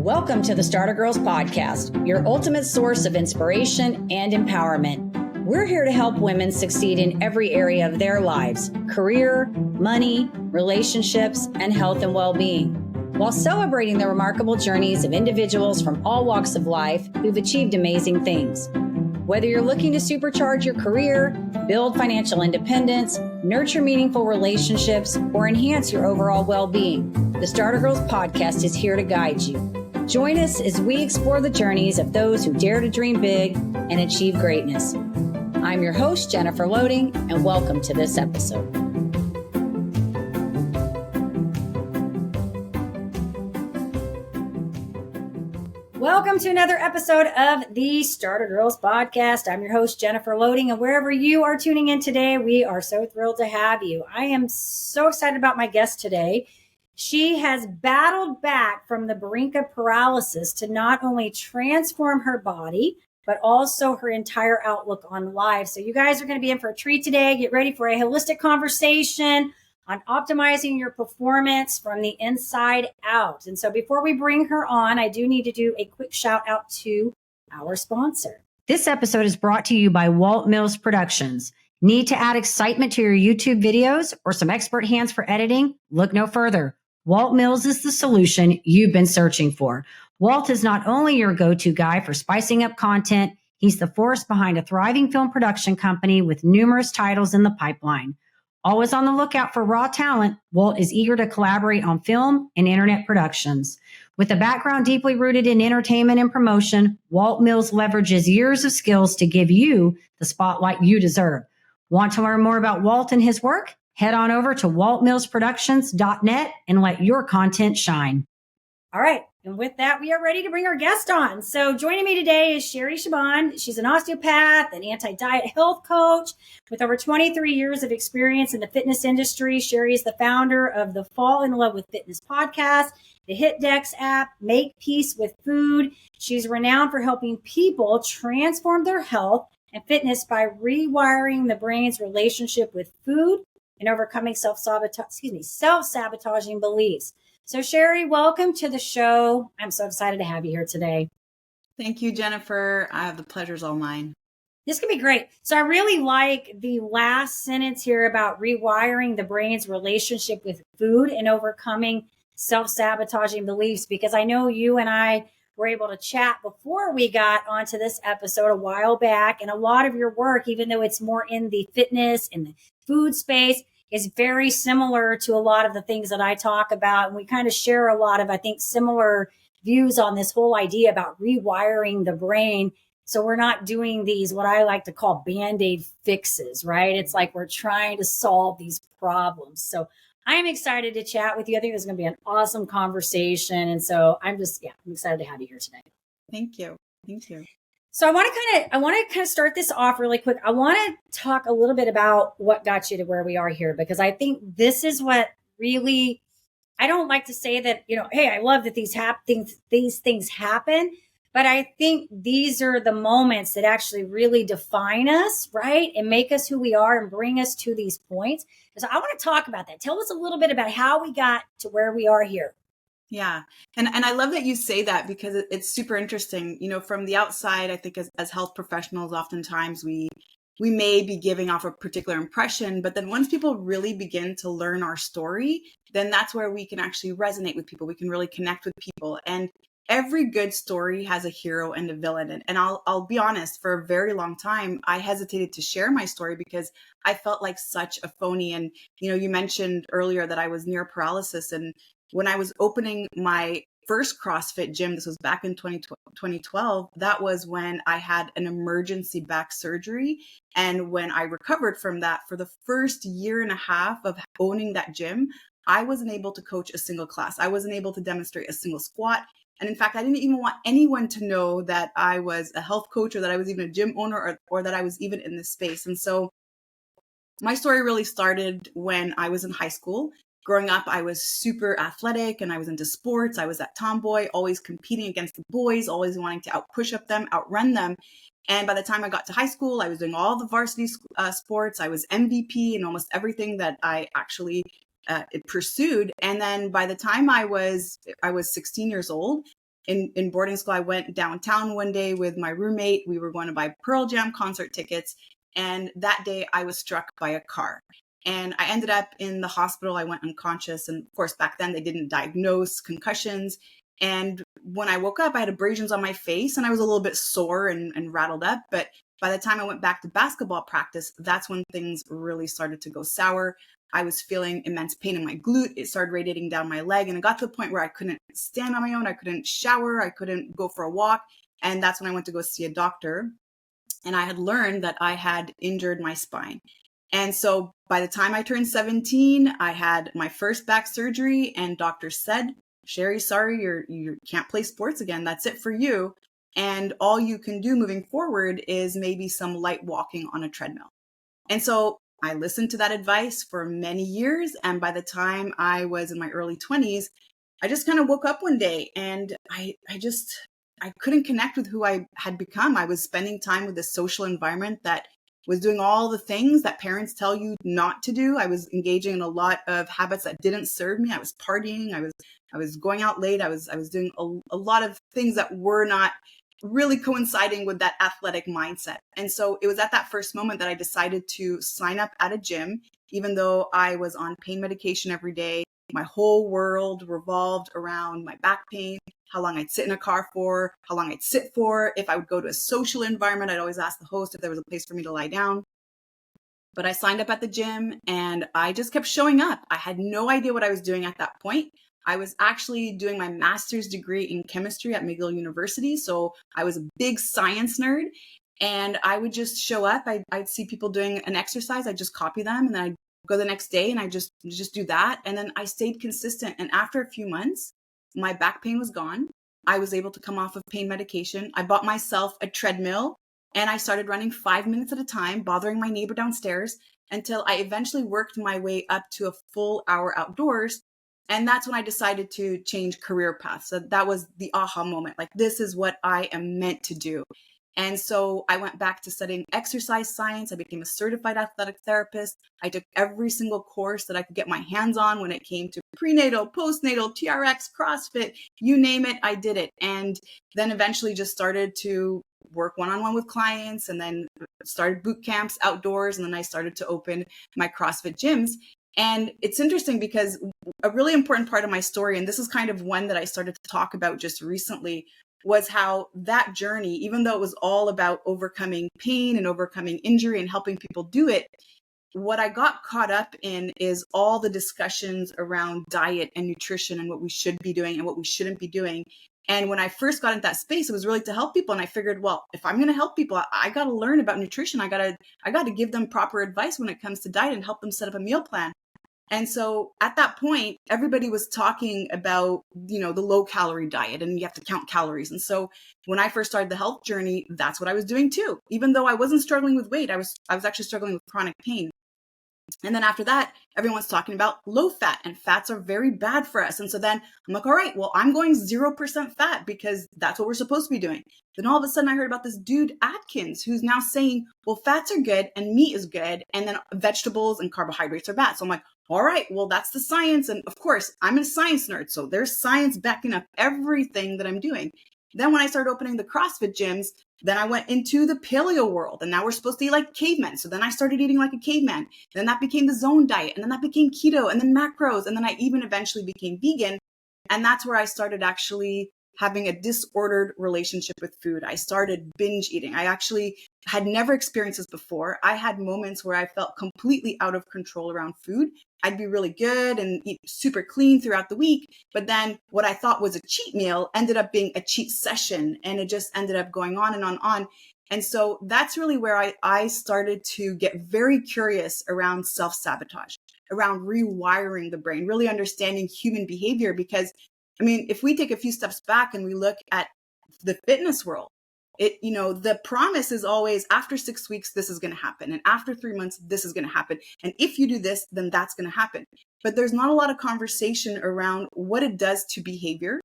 Welcome to the Starter Girlz podcast, your ultimate source of inspiration and empowerment. We're here to help women succeed in every area of their lives: career, money, relationships, and health and well-being, while celebrating the remarkable journeys of individuals from all walks of life who've achieved amazing things. Whether you're looking to supercharge your career, build financial independence, nurture meaningful relationships, or enhance your overall well-being, the Starter Girlz podcast is here to guide you. Join us as we explore the journeys of those who dare to dream big and achieve greatness. I'm your host, Jennifer Loehding, and welcome to this episode. Welcome to another episode of the Starter Girlz podcast. I'm your host, Jennifer Loehding, and wherever you are tuning in today, we are so thrilled to have you. I am so excited about my guest today. She has battled back from the brink of paralysis to not only transform her body, but also her entire outlook on life. So you guys are going to be in for a treat today. Get ready for a holistic conversation on optimizing your performance from the inside out. And so before we bring her on, I do need to do a quick shout out to our sponsor. This episode is brought to you by Walt Mills Productions. Need to add excitement to your YouTube videos or some expert hands for editing? Look no further. Walt Mills is the solution you've been searching for. Walt is not only your go-to guy for spicing up content, he's the force behind a thriving film production company with numerous titles in the pipeline. Always on the lookout for raw talent, Walt is eager to collaborate on film and internet productions. With a background deeply rooted in entertainment and promotion, Walt Mills leverages years of skills to give you the spotlight you deserve. Want to learn more about Walt and his work? Head on over to waltmillsproductions.net and let your content shine. All right. And with that, we are ready to bring our guest on. So joining me today is Sherry Shaban. She's an osteopath, an anti-diet health coach with over 23 years of experience in the fitness industry. Sherry is the founder of the Fall in Love with Fitness podcast, the HIIT Decks app, Make Peace with Food. She's renowned for helping people transform their health and fitness by rewiring the brain's relationship with food and overcoming self-sabotaging beliefs. So Sherry, welcome to the show. I'm so excited to have you here today. Thank you, Jennifer. The pleasure's all mine. This can be great. So I really like the last sentence here about rewiring the brain's relationship with food and overcoming self-sabotaging beliefs, because I know you and I were able to chat before we got onto this episode a while back, and a lot of your work, even though it's more in the fitness and the food space, is very similar to a lot of the things that I talk about. And we kind of share a lot of, I think, similar views on this whole idea about rewiring the brain. So we're not doing these, what I like to call Band-Aid fixes, right? It's like we're trying to solve these problems. So I'm excited to chat with you. I think this is going to be an awesome conversation. And so I'm excited to have you here today. Thank you. Thank you. So I want to kind of start this off really quick. I want to talk a little bit about what got you to where we are here, because I think this is what really, I don't like to say that, hey, I love that these things happen, but I think these are the moments that actually really define us, right? And make us who we are and bring us to these points. So I want to talk about that. Tell us a little bit about how we got to where we are here. Yeah. And I love that you say that, because it's super interesting. From the outside, I think as health professionals, oftentimes we may be giving off a particular impression, but then once people really begin to learn our story, then that's where we can actually resonate with people. We can really connect with people. And every good story has a hero and a villain. And I'll be honest, for a very long time, I hesitated to share my story because I felt like such a phony. And, you mentioned earlier that I was near paralysis. And when I was opening my first CrossFit gym, this was back in 2012, that was when I had an emergency back surgery. And when I recovered from that, for the first year and a half of owning that gym, I wasn't able to coach a single class. I wasn't able to demonstrate a single squat. And in fact, I didn't even want anyone to know that I was a health coach, or that I was even a gym owner, or that I was even in this space. And so my story really started when I was in high school. Growing up, I was super athletic and I was into sports. I was that tomboy, always competing against the boys, always wanting to out-push up them, outrun them. And by the time I got to high school, I was doing all the varsity sports. I was MVP in almost everything that I actually pursued. And then by the time I was 16 years old, in boarding school, I went downtown one day with my roommate. We were going to buy Pearl Jam concert tickets. And that day I was struck by a car. And I ended up in the hospital. I went unconscious. And of course, back then they didn't diagnose concussions. And when I woke up, I had abrasions on my face and I was a little bit sore and rattled up. But by the time I went back to basketball practice, that's when things really started to go sour. I was feeling immense pain in my glute. It started radiating down my leg. And it got to the point where I couldn't stand on my own. I couldn't shower. I couldn't go for a walk. And that's when I went to go see a doctor. And I had learned that I had injured my spine. And so by the time I turned 17, I had my first back surgery and doctors said, Sherry, sorry, you can't play sports again. That's it for you. And all you can do moving forward is maybe some light walking on a treadmill. And so I listened to that advice for many years. And by the time I was in my early 20s, I just kind of woke up one day and I couldn't connect with who I had become. I was spending time with this social environment that was doing all the things that parents tell you not to do. I was engaging in a lot of habits that didn't serve me. I was partying. I was going out late. I was doing a lot of things that were not really coinciding with that athletic mindset. And so it was at that first moment that I decided to sign up at a gym, even though I was on pain medication every day. My whole world revolved around my back pain, how long I'd sit in a car for, how long I'd sit for. If I would go to a social environment, I'd always ask the host if there was a place for me to lie down. But I signed up at the gym and I just kept showing up. I had no idea what I was doing at that point. I was actually doing my master's degree in chemistry at McGill University. So I was a big science nerd and I would just show up. I'd see people doing an exercise. I'd just copy them and then I'd go the next day and I just do that. And then I stayed consistent. And after a few months, my back pain was gone. I was able to come off of pain medication. I bought myself a treadmill and I started running 5 minutes at a time, bothering my neighbor downstairs until I eventually worked my way up to a full hour outdoors. And that's when I decided to change career paths. So that was the aha moment. Like, this is what I am meant to do. And so I went back to studying exercise science. I became a certified athletic therapist. I took every single course that I could get my hands on when it came to prenatal, postnatal, TRX, CrossFit, you name it, I did it. And then eventually just started to work one-on-one with clients and then started boot camps outdoors. And then I started to open my CrossFit gyms. And it's interesting because a really important part of my story, and this is kind of one that I started to talk about just recently, was how that journey, even though it was all about overcoming pain and overcoming injury and helping people do it, what I got caught up in is all the discussions around diet and nutrition and what we should be doing and what we shouldn't be doing. And when I first got into that space, it was really to help people. And I figured, well, if I'm going to help people, I got to learn about nutrition. I got to give them proper advice when it comes to diet and help them set up a meal plan. And so at that point, everybody was talking about, the low calorie diet and you have to count calories. And so when I first started the health journey, that's what I was doing too. Even though I wasn't struggling with weight, I was actually struggling with chronic pain. And then after that, everyone's talking about low fat, and fats are very bad for us. And so then I'm like, all right, well, I'm going 0% fat because that's what we're supposed to be doing. Then all of a sudden I heard about this dude Atkins who's now saying, well, fats are good and meat is good. And then vegetables and carbohydrates are bad. So I'm like, all right, well, that's the science. And of course, I'm a science nerd. So there's science backing up everything that I'm doing. Then when I started opening the CrossFit gyms, then I went into the paleo world and now we're supposed to eat like cavemen. So then I started eating like a caveman. Then that became the zone diet and then that became keto and then macros. And then I even eventually became vegan. And that's where I started actually having a disordered relationship with food. I started binge eating. I actually had never experienced this before. I had moments where I felt completely out of control around food. I'd be really good and eat super clean throughout the week. But then what I thought was a cheat meal ended up being a cheat session. And it just ended up going on and on and on. And so that's really where I started to get very curious around self-sabotage, around rewiring the brain, really understanding human behavior. Because if we take a few steps back and we look at the fitness world, the promise is always after 6 weeks, this is going to happen. And after 3 months, this is going to happen. And if you do this, then that's going to happen. But there's not a lot of conversation around what it does to behavior.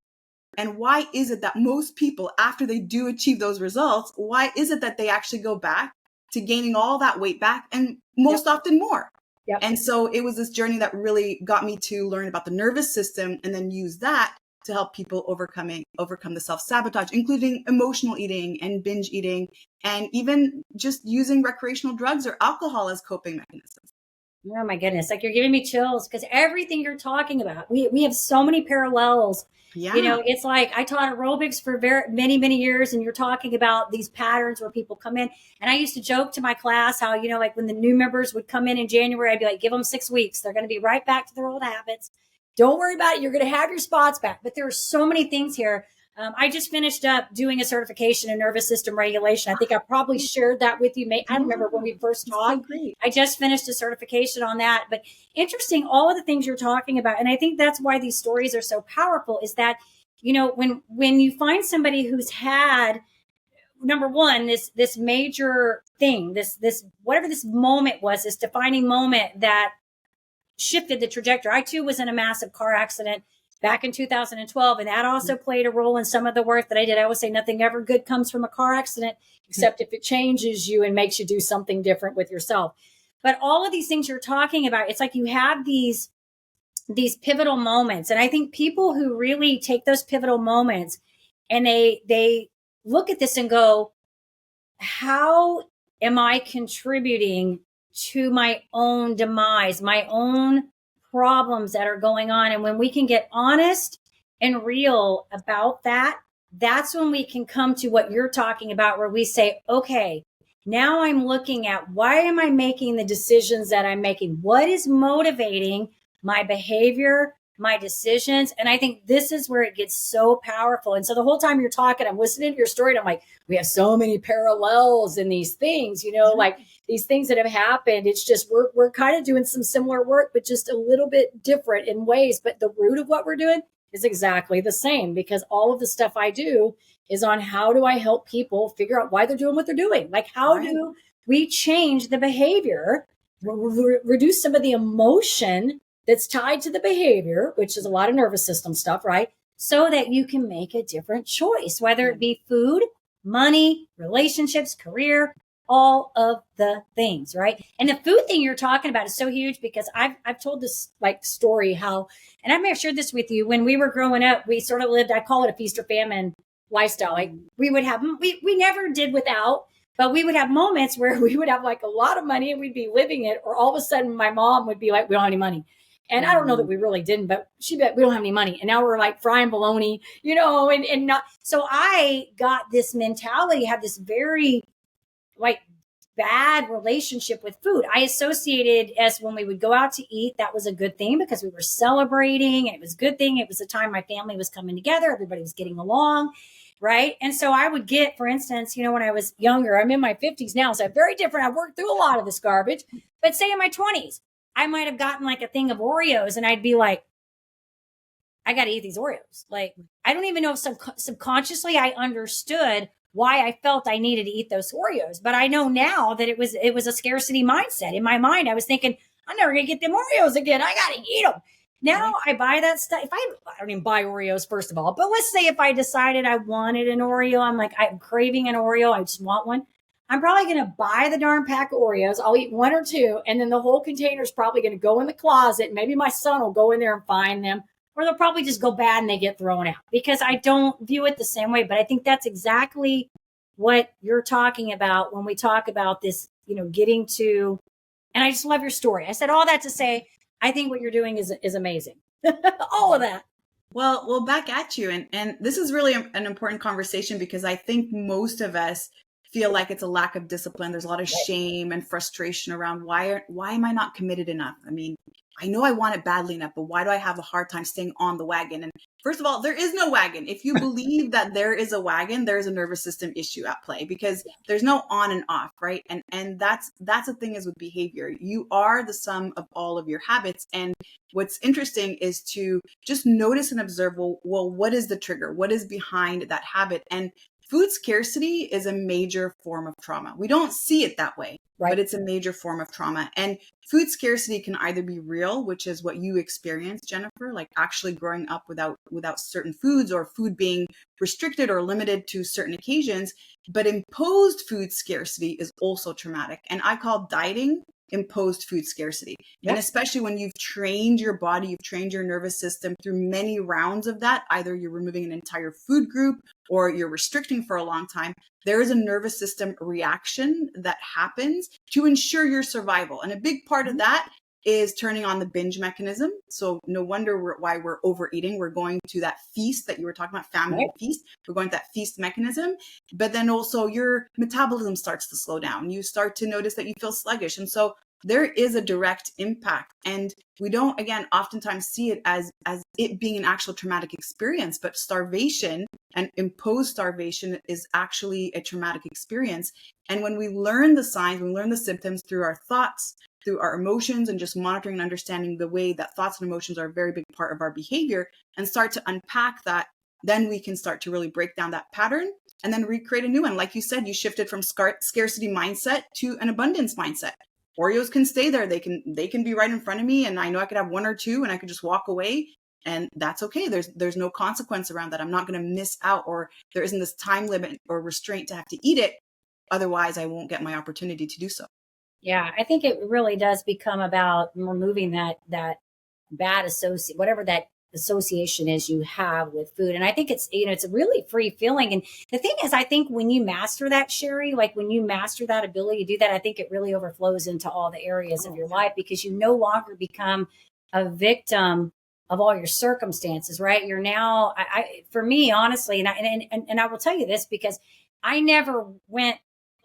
And why is it that most people, after they do achieve those results, why is it that they actually go back to gaining all that weight back and most often more? Yep. And so it was this journey that really got me to learn about the nervous system and then use that to help people overcome the self-sabotage, including emotional eating and binge eating, and even just using recreational drugs or alcohol as coping mechanisms. Oh my goodness. Like, you're giving me chills because everything you're talking about, we have so many parallels. Yeah. It's like I taught aerobics for many, many years, and you're talking about these patterns where people come in. And I used to joke to my class how, like when the new members would come in January, I'd be like, give them 6 weeks. They're going to be right back to their old habits. Don't worry about it. You're going to have your spots back. But there are so many things here. I just finished up doing a certification in nervous system regulation. I think I probably shared that with you. I don't remember when we first talked. So great. I just finished a certification on that. But interesting, all of the things you're talking about. And I think that's why these stories are so powerful, is that, when you find somebody who's had, number one, this major thing, this whatever this moment was, this defining moment that shifted the trajectory. I too was in a massive car accident back in 2012. And that also played a role in some of the work that I did. I always say nothing ever good comes from a car accident, except if it changes you and makes you do something different with yourself. But all of these things you're talking about, it's like you have these pivotal moments. And I think people who really take those pivotal moments and they look at this and go, how am I contributing to my own demise, my own problems that are going on? And when we can get honest and real about that, that's when we can come to what you're talking about, where we say, okay, now I'm looking at, why am I making the decisions that I'm making? What is motivating my behavior, my decisions? And I think this is where it gets so powerful. And so the whole time you're talking, I'm listening to your story, and I'm like, we have so many parallels in these things, like these things that have happened. It's just, we're kind of doing some similar work, but just a little bit different in ways. But the root of what we're doing is exactly the same, because all of the stuff I do is on how do I help people figure out why they're doing what they're doing? Like, how do we change the behavior, reduce some of the emotion that's tied to the behavior, which is a lot of nervous system stuff, right? So that you can make a different choice, whether it be food, money, relationships, career, all of the things, right? And the food thing you're talking about is so huge, because I've told this story how, and I may have shared this with you, when we were growing up, we sort of lived, I call it a feast or famine lifestyle. Like, we would have, we never did without, but we would have moments where we would have like a lot of money and we'd be living it, or all of a sudden my mom would be like, we don't have any money. And I don't know that we really didn't, but she bet we don't have any money. And now we're like frying bologna, and not. So I got this mentality, had this very bad relationship with food. I associated as when we would go out to eat, that was a good thing because we were celebrating. And it was a good thing. It was a time my family was coming together. Everybody was getting along. Right. And so I would get, for instance, when I was younger, I'm in my 50s now, so very different. I've worked through a lot of this garbage, but say in my 20s, I might have gotten like a thing of Oreos and I'd be like, I got to eat these Oreos. Like, I don't even know if subconsciously I understood why I felt I needed to eat those Oreos. But I know now that it was a scarcity mindset. In my mind, I was thinking, I'm never going to get them Oreos again. I got to eat them. Now I buy that stuff. I don't even buy Oreos, first of all. But let's say if I decided I wanted an Oreo, I'm like, I'm craving an Oreo, I just want one. I'm probably going to buy the darn pack of Oreos. I'll eat one or two, and then the whole container is probably going to go in the closet. Maybe my son will go in there and find them, or they'll probably just go bad and they get thrown out, because I don't view it the same way. But I think that's exactly what you're talking about when we talk about this, getting to, and I just love your story. I said all that to say, I think what you're doing is amazing. All of that. Well, back at you. And this is really an important conversation, because I think most of us feel like it's a lack of discipline. There's a lot of shame and frustration around why am I not committed enough? I mean, I know I want it badly enough, but why do I have a hard time staying on the wagon? And first of all, there is no wagon. If you believe that there is a wagon, there is a nervous system issue at play, because there's no on and off, right? And that's the thing is with behavior. You are the sum of all of your habits. And what's interesting is to just notice and observe, well, what is the trigger? What is behind that habit? And food scarcity is a major form of trauma. We don't see it that way, but it's a major form of trauma. And food scarcity can either be real, which is what you experienced, Jennifer, like actually growing up without certain foods, or food being restricted or limited to certain occasions. But imposed food scarcity is also traumatic. And I call dieting imposed food scarcity. Yep. And especially when you've trained your body, you've trained your nervous system through many rounds of that, either you're removing an entire food group or you're restricting for a long time, there is a nervous system reaction that happens to ensure your survival. And a big part of that is turning on the binge mechanism. So no wonder why we're overeating. We're going to that feast that you were talking about, famine and feast. We're going to that feast mechanism. But then also your metabolism starts to slow down. You start to notice that you feel sluggish. And so there is a direct impact. And we don't, again, oftentimes see it as it being an actual traumatic experience, but starvation and imposed starvation is actually a traumatic experience. And when we learn the signs, we learn the symptoms through our thoughts, through our emotions, and just monitoring and understanding the way that thoughts and emotions are a very big part of our behavior, and start to unpack that, then we can start to really break down that pattern and then recreate a new one. Like you said, you shifted from scarcity mindset to an abundance mindset. Oreos can stay there. They can be right in front of me, and I know I could have one or two and I could just walk away, and that's okay. There's no consequence around that. I'm not going to miss out, or there isn't this time limit or restraint to have to eat it. Otherwise, I won't get my opportunity to do so. Yeah, I think it really does become about removing that bad whatever that association is you have with food. And I think it's, it's a really free feeling. And the thing is, I think when you master that, Sherry, like when you master that ability to do that, I think it really overflows into all the areas of your life, because you no longer become a victim of all your circumstances, right? You're now, for me, honestly, and I will tell you this, because I never went,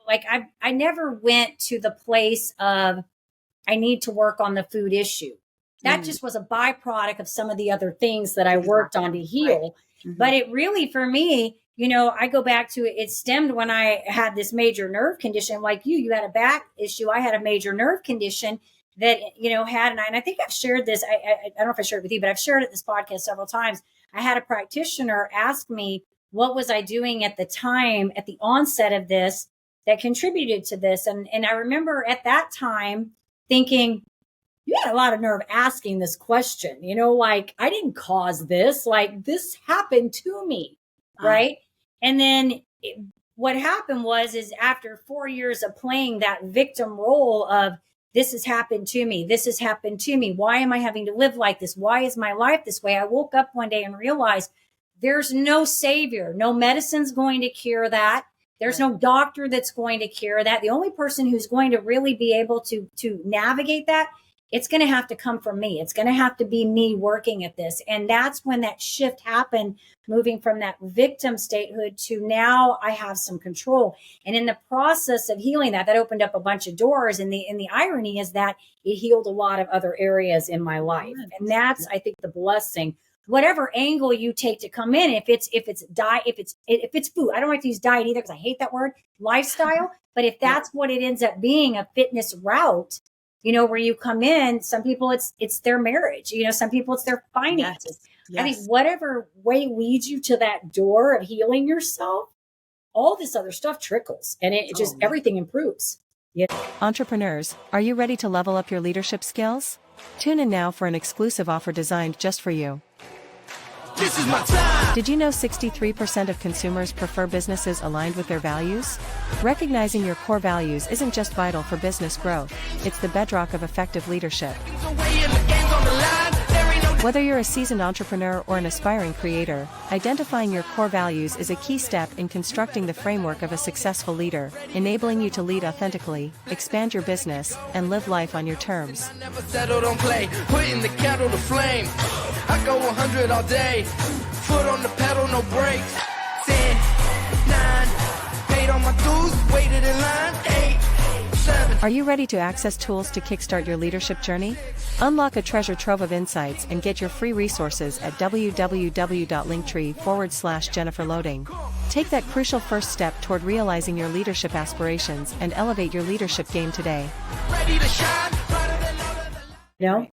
I never went to the place of, I need to work on the food issue. That just was a byproduct of some of the other things that I worked on to heal. Right. But it really, for me, I go back to it stemmed when I had this major nerve condition. Like you had a back issue. I had a major nerve condition that, and I think I've shared this. I don't know if I shared it with you, but I've shared it in this podcast several times. I had a practitioner ask me, what was I doing at the time, at the onset of this, that contributed to this? And I remember at that time thinking, you had a lot of nerve asking this question, I didn't cause this, this happened to me. Right. And then what happened is after 4 years of playing that victim role of, this has happened to me. This has happened to me. Why am I having to live like this? Why is my life this way? I woke up one day and realized there's no savior. No medicine's going to cure that. There's no doctor that's going to cure that. The only person who's going to really be able to navigate that, it's going to have to come from me. It's going to have to be me working at this. And that's when that shift happened, moving from that victim statehood to now I have some control. And in the process of healing that opened up a bunch of doors. And the irony is that it healed a lot of other areas in my life. And that's, I think, the blessing. Whatever angle you take to come in, if it's food, I don't like to use diet either because I hate that word, lifestyle. But if that's what it ends up being, a fitness route, where you come in, some people it's their marriage, some people it's their finances. Yes. I think whatever way leads you to that door of healing yourself, all this other stuff trickles, and it just everything improves. Yeah. Entrepreneurs, are you ready to level up your leadership skills? Tune in now for an exclusive offer designed just for you. This is my time. Did you know 63% of consumers prefer businesses aligned with their values? Recognizing your core values isn't just vital for business growth, it's the bedrock of effective leadership. Whether you're a seasoned entrepreneur or an aspiring creator, identifying your core values is a key step in constructing the framework of a successful leader, enabling you to lead authentically, expand your business, and live life on your terms. Never settle, don't play, putting the kettle to flame. I go 100 all day, foot on the pedal, no brakes. 10, 9, paid all my dues, waited in line, 8, 7. Are you ready to access tools to kickstart your leadership journey? Unlock a treasure trove of insights and get your free resources at www.linktree/Jennifer Loehding. Take that crucial first step toward realizing your leadership aspirations and elevate your leadership game today. Ready to shine, No?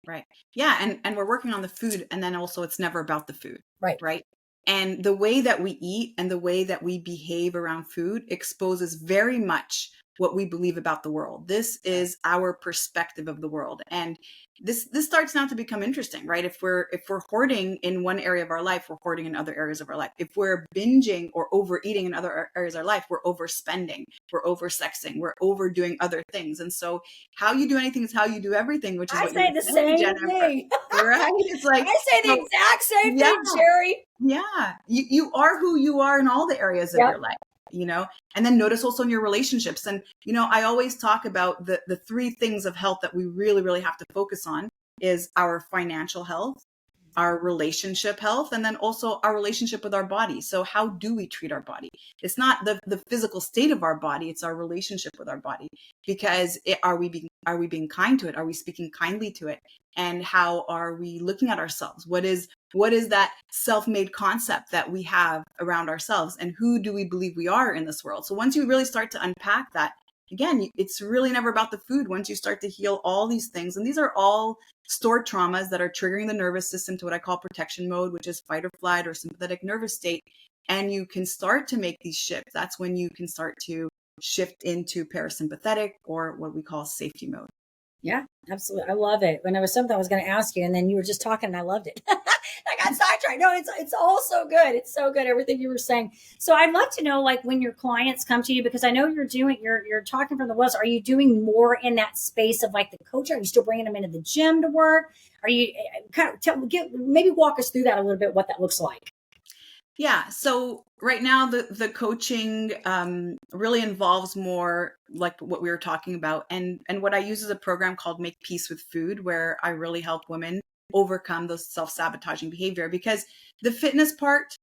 Right. Yeah. And we're working on the food, and then also it's never about the food. Right. And the way that we eat and the way that we behave around food exposes very much what we believe about the world. This is our perspective of the world. And this starts now to become interesting, right? If we're hoarding in one area of our life, we're hoarding in other areas of our life. If we're binging or overeating in other areas of our life, we're overspending, we're oversexing, we're overdoing other things. And so how you do anything is how you do everything, which is I what say you the said, same Jennifer. thing. Right? It's like, I say the so, exact same yeah, thing, Sherry. yeah. You are who you are in all the areas of Yep. your life, you know, and then notice also in your relationships. And, you know, I always talk about the three things of health that we really, really have to focus on is our financial health, our relationship health, and then also our relationship with our body. So how do we treat our body? It's not the physical state of our body, it's our relationship with our body. Because are we being kind to it? Are we speaking kindly to it? And how are we looking at ourselves? What is that self-made concept that we have around ourselves? And who do we believe we are in this world? So once you really start to unpack that, again, it's really never about the food. Once you start to heal all these things, and these are all stored traumas that are triggering the nervous system to what I call protection mode, which is fight or flight or sympathetic nervous state. And you can start to make these shifts. That's when you can start to shift into parasympathetic or what we call safety mode. Yeah, absolutely. I love it. When there was something I was going to ask you, and then you were just talking, and I loved it. I got sidetracked. No, it's all so good. It's so good, everything you were saying. So I'd love to know, like, when your clients come to you, because I know you're talking from the west. Are you doing more in that space of like the coaching? Are you still bringing them into the gym to work? Are you kind of maybe walk us through that a little bit, what that looks like? Yeah. So right now the coaching really involves more like what we were talking about. And what I use is a program called Make Peace with Food, where I really help women overcome those self-sabotaging behavior, because the fitness part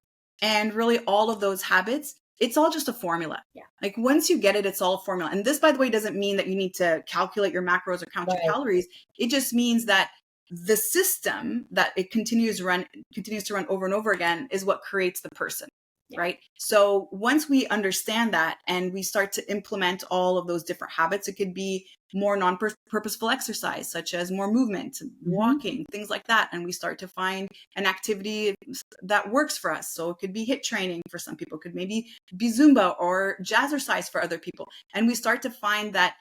and really all of those habits, it's all just a formula. Yeah. Like once you get it, it's all a formula. And this, by the way, doesn't mean that you need to calculate your macros or count your calories. It just means that the system that it continues to run over and over again is what creates the person. Yeah. Right. So once we understand that and we start to implement all of those different habits, it could be more non-purposeful exercise, such as more movement, walking, things like that. And we start to find an activity that works for us. So it could be HIIT training for some people, could maybe be Zumba or jazzercise for other people. And we start to find that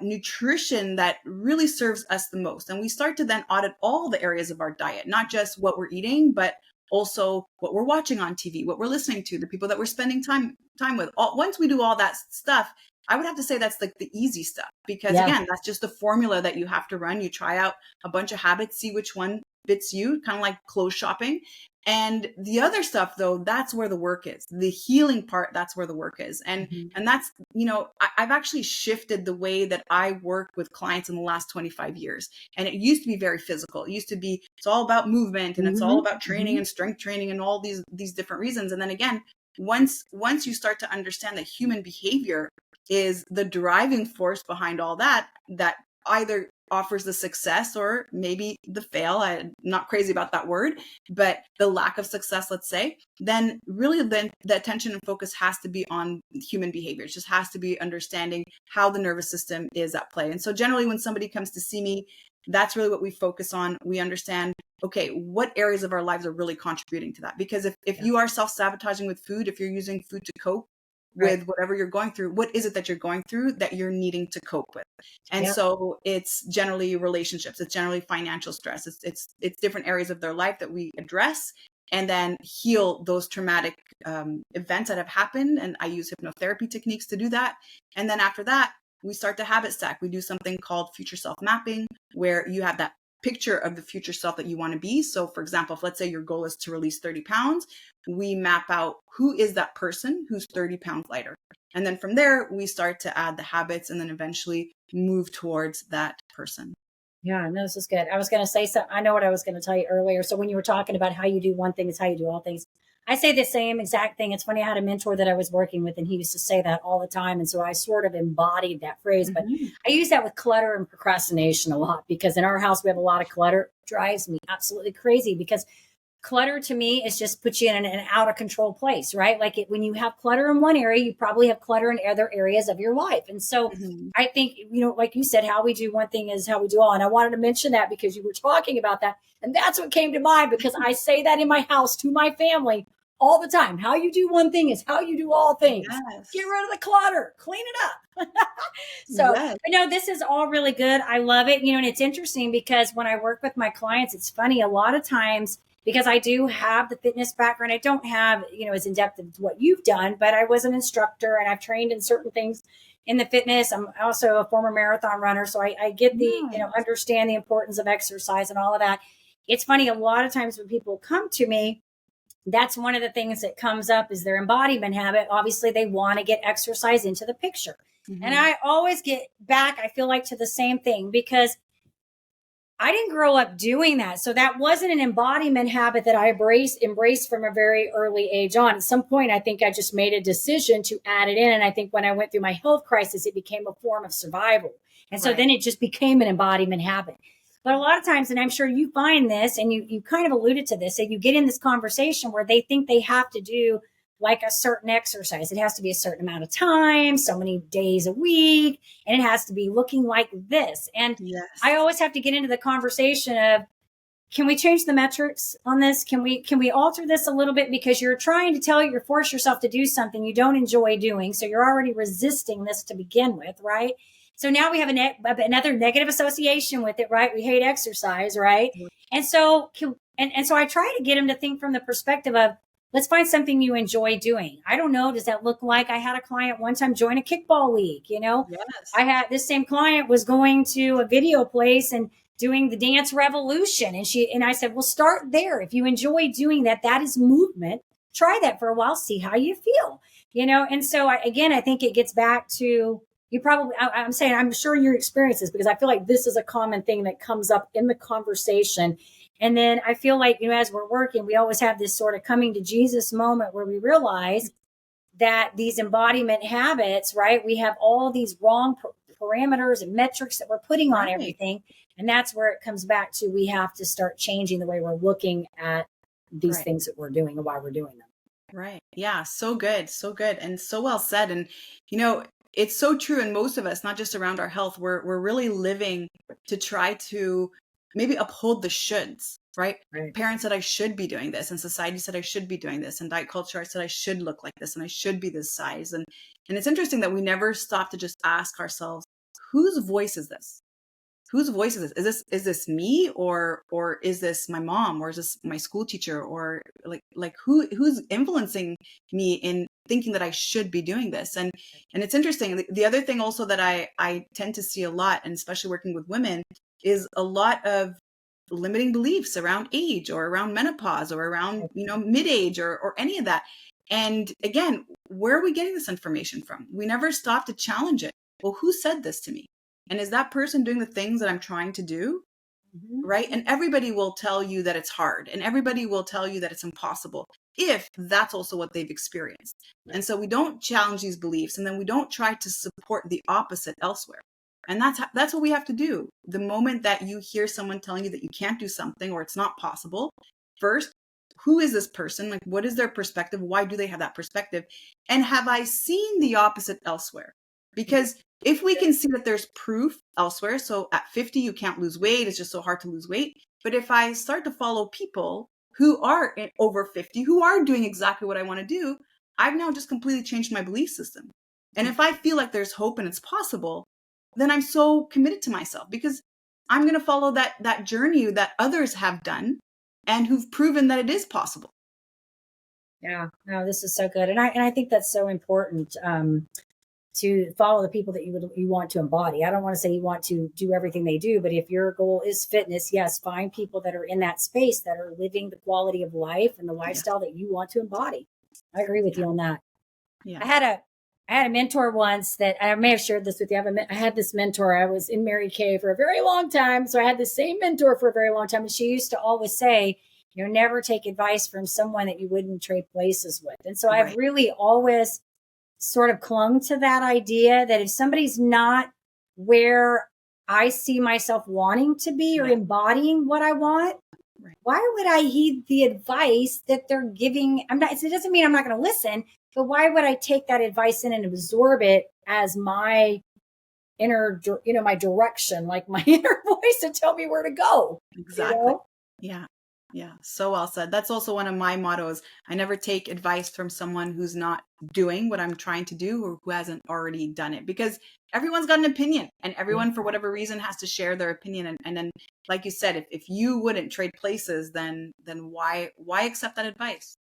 nutrition that really serves us the most. And we start to then audit all the areas of our diet, not just what we're eating, but also what we're watching on TV, what we're listening to, the people that we're spending time with. Once we do all that stuff, I would have to say that's like the easy stuff, because again, that's just the formula that you have to run. You try out a bunch of habits, see which one fits you, kind of like clothes shopping. And the other stuff, though, that's where the work is. The healing part, that's where the work is. And and that's, you know, I've actually shifted the way that I work with clients in the last 25 years. And it used to be very physical. It used to be, it's all about movement and it's all about training and strength training and all these different reasons. And then again, once you start to understand that human behavior is the driving force behind all that either offers the success or maybe the fail. I'm not crazy about that word, but the lack of success, let's say, then really then the attention and focus has to be on human behavior. It just has to be understanding how the nervous system is at play. And so generally when somebody comes to see me, that's really what we focus on. We understand, okay, what areas of our lives are really contributing to that? Because if you are self-sabotaging with food, if you're using food to cope with whatever you're going through, what is it that you're going through that you're needing to cope with? And so it's generally relationships, it's generally financial stress, it's different areas of their life that we address and then heal those traumatic events that have happened. And I use hypnotherapy techniques to do that. And then after that, we start to habit stack. We do something called future self mapping, where you have that picture of the future self that you want to be. So for example, if let's say your goal is to release 30 pounds, we map out who is that person who's 30 pounds lighter. And then from there, we start to add the habits and then eventually move towards that person. Yeah, no, this is good. I was going to say something. I know what I was going to tell you earlier. So when you were talking about how you do one thing is how you do all things, I say the same exact thing. It's funny, I had a mentor that I was working with and he used to say that all the time. And so I sort of embodied that phrase, but I use that with clutter and procrastination a lot, because in our house, we have a lot of clutter. It drives me absolutely crazy, because clutter to me is just puts you in an out of control place, right? Like when you have clutter in one area, you probably have clutter in other areas of your life. And so I think, you know, like you said, how we do one thing is how we do all. And I wanted to mention that because you were talking about that. And that's what came to mind, because I say that in my house to my family all the time. How you do one thing is how you do all things. Yes. Get rid of the clutter, clean it up. So, Yes. this is all really good. I love it. And it's interesting because when I work with my clients, it's funny. A lot of times, because I do have the fitness background, I don't have, as in depth as what you've done, but I was an instructor and I've trained in certain things in the fitness. I'm also a former marathon runner. So I get the, understand the importance of exercise and all of that. It's funny. A lot of times when people come to me, that's one of the things that comes up is their embodiment habit. Obviously, they want to get exercise into the picture. Mm-hmm. And I always get back, I feel like, to the same thing because I didn't grow up doing that. So that wasn't an embodiment habit that I embraced from a very early age on. At some point, I think I just made a decision to add it in. And I think when I went through my health crisis, it became a form of survival. And so then it just became an embodiment habit. But a lot of times, and I'm sure you find this, and you kind of alluded to this, and you get in this conversation where they think they have to do like a certain exercise. It has to be a certain amount of time, so many days a week, and it has to be looking like this. And I always have to get into the conversation of, can we change the metrics on this? Can we alter this a little bit? Because you're trying to force yourself to do something you don't enjoy doing. So you're already resisting this to begin with, right? So now we have another negative association with it, right? We hate exercise, right? And so, so I try to get them to think from the perspective of, let's find something you enjoy doing. I don't know. Does that look like, I had a client one time join a kickball league, I had this same client was going to a video place and doing the dance revolution. And I said, well, start there. If you enjoy doing that, that is movement. Try that for a while, see how you feel, And so I think it gets back to, I'm sure your experiences, because I feel like this is a common thing that comes up in the conversation. And then I feel like, as we're working, we always have this sort of coming to Jesus moment where we realize that these embodiment habits, right? We have all these wrong parameters and metrics that we're putting on everything. And that's where it comes back to, we have to start changing the way we're looking at these things that we're doing and why we're doing them. Right. Yeah. So good. So good. And so well said. And, it's so true. And most of us, not just around our health, we're really living to try to maybe uphold the shoulds, right? Parents said I should be doing this, and society said I should be doing this, and diet culture said I should look like this, and I should be this size. And it's interesting that we never stop to just ask ourselves, whose voice is this? Whose voice is this? Is this me, or is this my mom, or is this my school teacher, or like who's influencing me in thinking that I should be doing this? And it's interesting. The other thing also that I tend to see a lot, and especially working with women, is a lot of limiting beliefs around age or around menopause or around mid-age or any of that. And again, where are we getting this information from? We never stop to challenge it. Well, who said this to me? And is that person doing the things that I'm trying to do? Mm-hmm. Right? And everybody will tell you that it's hard, and everybody will tell you that it's impossible, if that's also what they've experienced. Right. And so we don't challenge these beliefs, and then we don't try to support the opposite elsewhere. And that's what we have to do. The moment that you hear someone telling you that you can't do something or it's not possible, first, who is this person? Like, what is their perspective? Why do they have that perspective? And have I seen the opposite elsewhere? Because if we can see that there's proof elsewhere, so at 50, you can't lose weight, it's just so hard to lose weight. But if I start to follow people who are over 50, who are doing exactly what I want to do, I've now just completely changed my belief system. And if I feel like there's hope and it's possible, then I'm so committed to myself, because I'm going to follow that journey that others have done and who've proven that it is possible. Yeah, no, this is so good. And I think that's so important. To follow the people that you want to embody. I don't want to say you want to do everything they do, but if your goal is fitness, yes, find people that are in that space that are living the quality of life and the lifestyle that you want to embody. I agree with you on that. Yeah. I had a mentor once that I may have shared this with you. I had this mentor. I was in Mary Kay for a very long time. So I had the same mentor for a very long time. And she used to always say, never take advice from someone that you wouldn't trade places with. And so I've really always sort of clung to that idea that if somebody's not where I see myself wanting to be or embodying what I want, why would I heed the advice that they're giving? It doesn't mean I'm not going to listen, but why would I take that advice in and absorb it as my inner, my direction, like my inner voice to tell me where to go? Exactly. Yeah. Yeah, so well said. That's also one of my mottos. I never take advice from someone who's not doing what I'm trying to do or who hasn't already done it, because everyone's got an opinion and everyone, for whatever reason, has to share their opinion. And then, like you said, if you wouldn't trade places, then why accept that advice?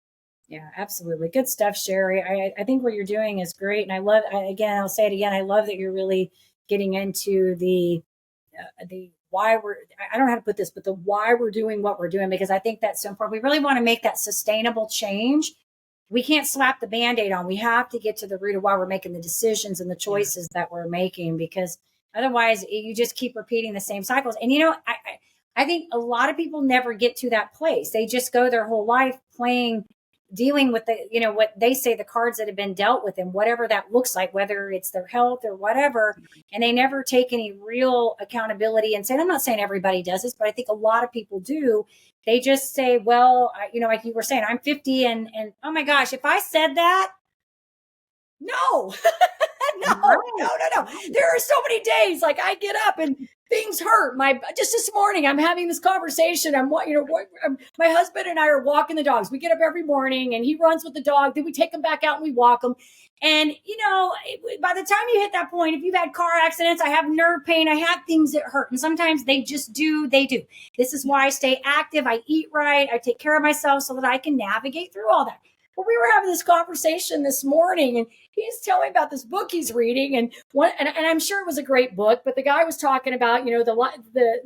Yeah, absolutely. Good stuff, Sherry. I think what you're doing is great. And I love, again, I'll say it again. I love that you're really getting into the why we're, I don't know how to put this, but the why we're doing what we're doing, because I think that's so important. We really want to make that sustainable change. We can't slap the Band-Aid on. We have to get to the root of why we're making the decisions and the choices that we're making, because otherwise you just keep repeating the same cycles. And, I think a lot of people never get to that place. They just go their whole life dealing with what they say, the cards that have been dealt with them, whatever that looks like, whether it's their health or whatever. And they never take any real accountability and say, I'm not saying everybody does this, but I think a lot of people do. They just say, well, like you were saying, I'm 50 and oh my gosh, if I said that, no, no. There are so many days like I get up and things hurt. Just this morning, I'm having this conversation. My husband and I are walking the dogs. We get up every morning and he runs with the dog. Then we take him back out and we walk him. And, by the time you hit that point, if you've had car accidents, I have nerve pain, I have things that hurt. And sometimes they do. This is why I stay active. I eat right. I take care of myself so that I can navigate through all that. But we were having this conversation this morning and he's telling me about this book he's reading and I'm sure it was a great book, but the guy was talking about,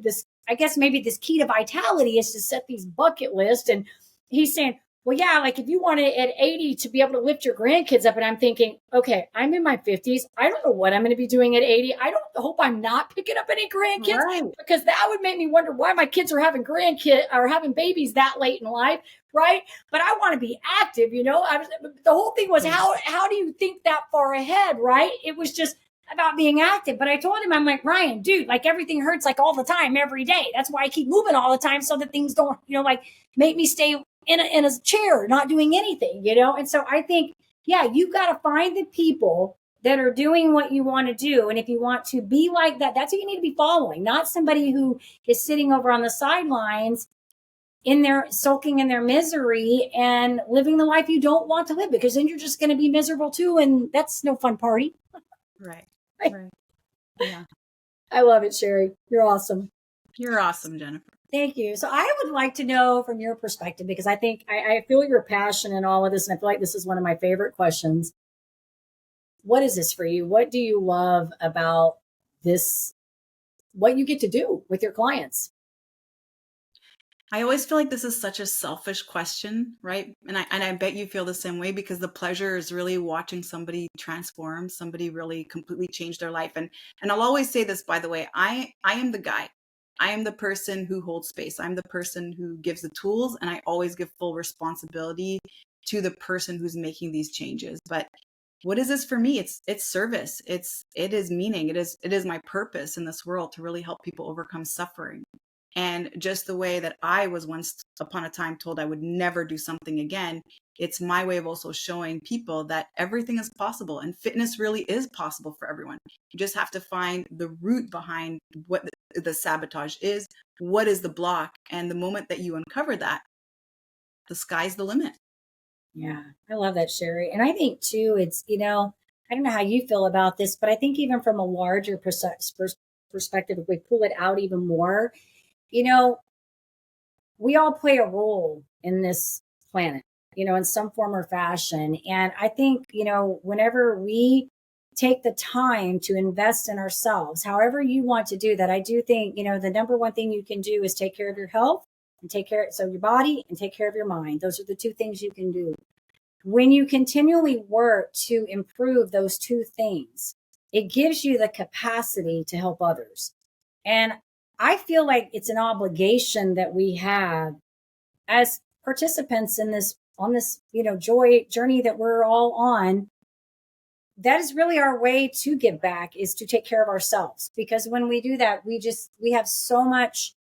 this, I guess maybe this key to vitality is to set these bucket lists. And he's saying, well, yeah, like if you want to at 80 to be able to lift your grandkids up. And I'm thinking, okay, I'm in my 50s. I don't know what I'm going to be doing at 80. I don't hope I'm not picking up any grandkids, because that would make me wonder why my kids are having having babies that late in life. Right. But I want to be active, the whole thing was how do you think that far ahead? Right. It was just about being active. But I told him, I'm like, Ryan, dude, like everything hurts like all the time, every day. That's why I keep moving all the time so that things don't, like make me stay in a chair, not doing anything, And so I think, yeah, you've got to find the people that are doing what you want to do. And if you want to be like that, that's who you need to be following, not somebody who is sitting over on the sidelines sulking in their misery and living the life you don't want to live, because then you're just going to be miserable too. And that's no fun party. Right. Yeah. I love it, Sherry. You're awesome. You're awesome, Jennifer. Thank you. So I would like to know from your perspective, because I think I feel your passion in all of this. And I feel like this is one of my favorite questions. What is this for you? What do you love about this? What you get to do with your clients? I always feel like this is such a selfish question, right? And I bet you feel the same way, because the pleasure is really watching somebody transform, somebody really completely change their life. And I'll always say this, by the way, I am the guide. I am the person who holds space. I'm the person who gives the tools, and I always give full responsibility to the person who's making these changes. But what is this for me? It's service. It is meaning. It is my purpose in this world to really help people overcome suffering. And just the way that I was once upon a time told I would never do something again, it's my way of also showing people that everything is possible and fitness really is possible for everyone. You just have to find the root behind what the sabotage is, what is the block. And the moment that you uncover that, the sky's the limit. Yeah, I love that, Sherry. And I think too, it's, I don't know how you feel about this, but I think even from a larger perspective, if we pull it out even more, we all play a role in this planet, in some form or fashion. And I think, whenever we take the time to invest in ourselves, however you want to do that, I do think, the number one thing you can do is take care of your health and your body and take care of your mind. Those are the two things you can do. When you continually work to improve those two things, it gives you the capacity to help others. And I feel like it's an obligation that we have as participants on this, joy journey that we're all on. That is really our way to give back, is to take care of ourselves. Because when we do that, we have so much,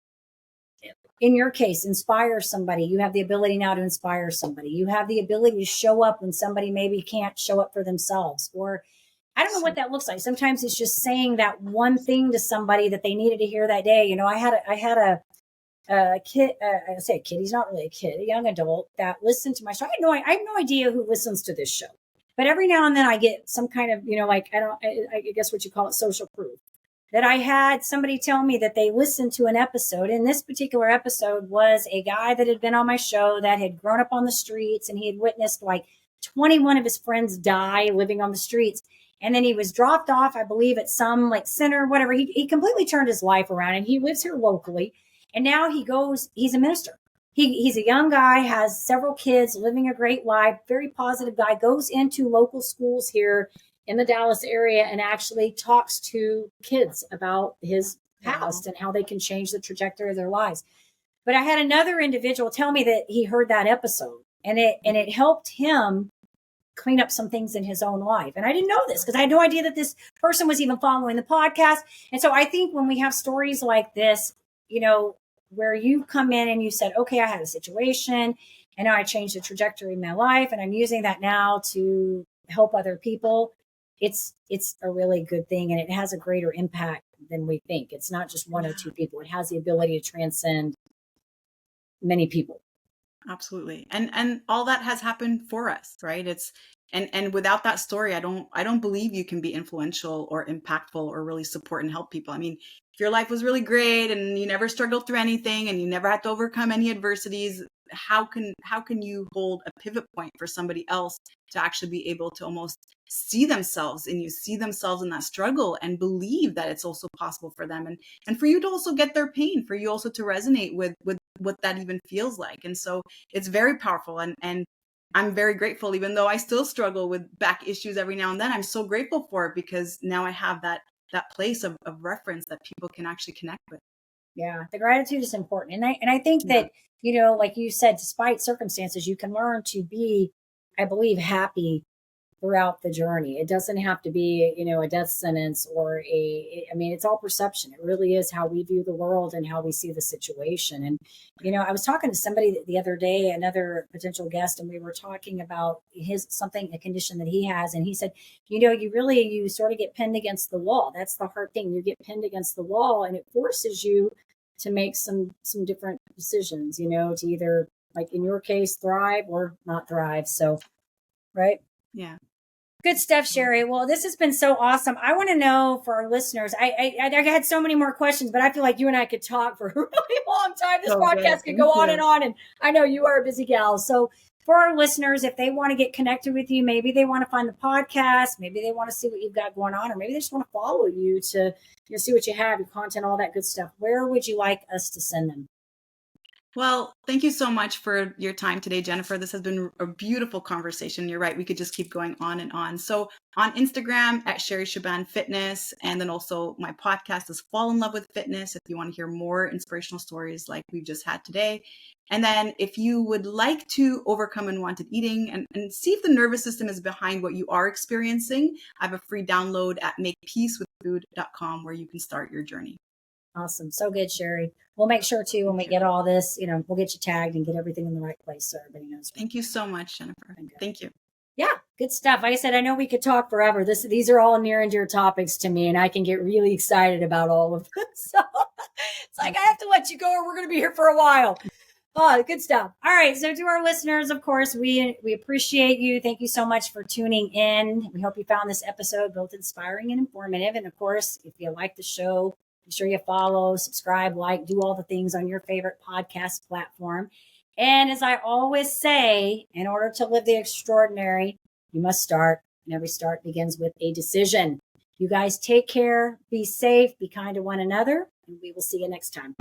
in your case, inspire somebody. You have the ability now to inspire somebody. You have the ability to show up when somebody maybe can't show up for themselves, or I don't know what that looks like. Sometimes it's just saying that one thing to somebody that they needed to hear that day. I had a kid, I say a kid, he's not really a kid, a young adult that listened to my show. I have no idea who listens to this show, but every now and then I get some kind of, like, I guess what you call it, social proof, that I had somebody tell me that they listened to an episode. And this particular episode was a guy that had been on my show that had grown up on the streets, and he had witnessed like 21 of his friends die living on the streets. And then he was dropped off, I believe, at some like center, whatever. He completely turned his life around, and he lives here locally. And now he's a minister. He's a young guy, has several kids, living a great life, very positive guy, goes into local schools here in the Dallas area and actually talks to kids about his past and how they can change the trajectory of their lives. But I had another individual tell me that he heard that episode, and it helped him clean up some things in his own life. And I didn't know this because I had no idea that this person was even following the podcast. And so I think when we have stories like this, where you come in and you said, okay, I had a situation and now I changed the trajectory of my life and I'm using that now to help other people. It's a really good thing, and it has a greater impact than we think. It's not just one or two people. It has the ability to transcend many people. Absolutely. And all that has happened for us, right? And without that story, I don't believe you can be influential or impactful or really support and help people. I mean, if your life was really great and you never struggled through anything and you never had to overcome any adversities, how can you hold a pivot point for somebody else to actually be able to almost see themselves in you, see themselves in that struggle and believe that it's also possible for them, and for you to also get their pain, for you also to resonate with what that even feels like. And so it's very powerful, and I'm very grateful, even though I still struggle with back issues every now and then. I'm so grateful for it because now I have that place of reference that people can actually connect with. Yeah, the gratitude is important. And I think that, like you said, despite circumstances, you can learn to be, I believe, happy throughout the journey. It doesn't have to be, a death sentence or it's all perception. It really is how we view the world and how we see the situation. And, I was talking to somebody the other day, another potential guest, and we were talking about a condition that he has. And he said, you sort of get pinned against the wall. That's the hard thing. You get pinned against the wall, and it forces you to make some different decisions, to either, like in your case, thrive or not thrive. So, right. Yeah. Good stuff, Sherry. Well, this has been so awesome. I want to know for our listeners, I had so many more questions, but I feel like you and I could talk for a really long time. This podcast could go on and on. And I know you are a busy gal. So for our listeners, if they want to get connected with you, maybe they want to find the podcast, maybe they want to see what you've got going on, or maybe they just want to follow you to see what you have, your content, all that good stuff. Where would you like us to send them? Well, thank you so much for your time today, Jennifer. This has been a beautiful conversation. You're right. We could just keep going on and on. So on Instagram at Sherry Shaban Fitness. And then also my podcast is Fall in Love with Fitness, if you want to hear more inspirational stories like we've just had today. And then if you would like to overcome unwanted eating and see if the nervous system is behind what you are experiencing, I have a free download at makepeacewithfood.com where you can start your journey. Awesome. So good, Sherry. We'll make sure too, when we get all this, we'll get you tagged and get everything in the right place so everybody knows. Thank you so much, Jennifer. Thank you. Yeah, good stuff. Like I said, I know we could talk forever. These are all near and dear topics to me, and I can get really excited about all of them. So it's like, I have to let you go or we're going to be here for a while. Oh, good stuff. All right. So to our listeners, of course, we appreciate you. Thank you so much for tuning in. We hope you found this episode both inspiring and informative. And of course, if you like the show, be sure you follow, subscribe, like, do all the things on your favorite podcast platform. And as I always say, in order to live the extraordinary, you must start. And every start begins with a decision. You guys take care, be safe, be kind to one another, and we will see you next time.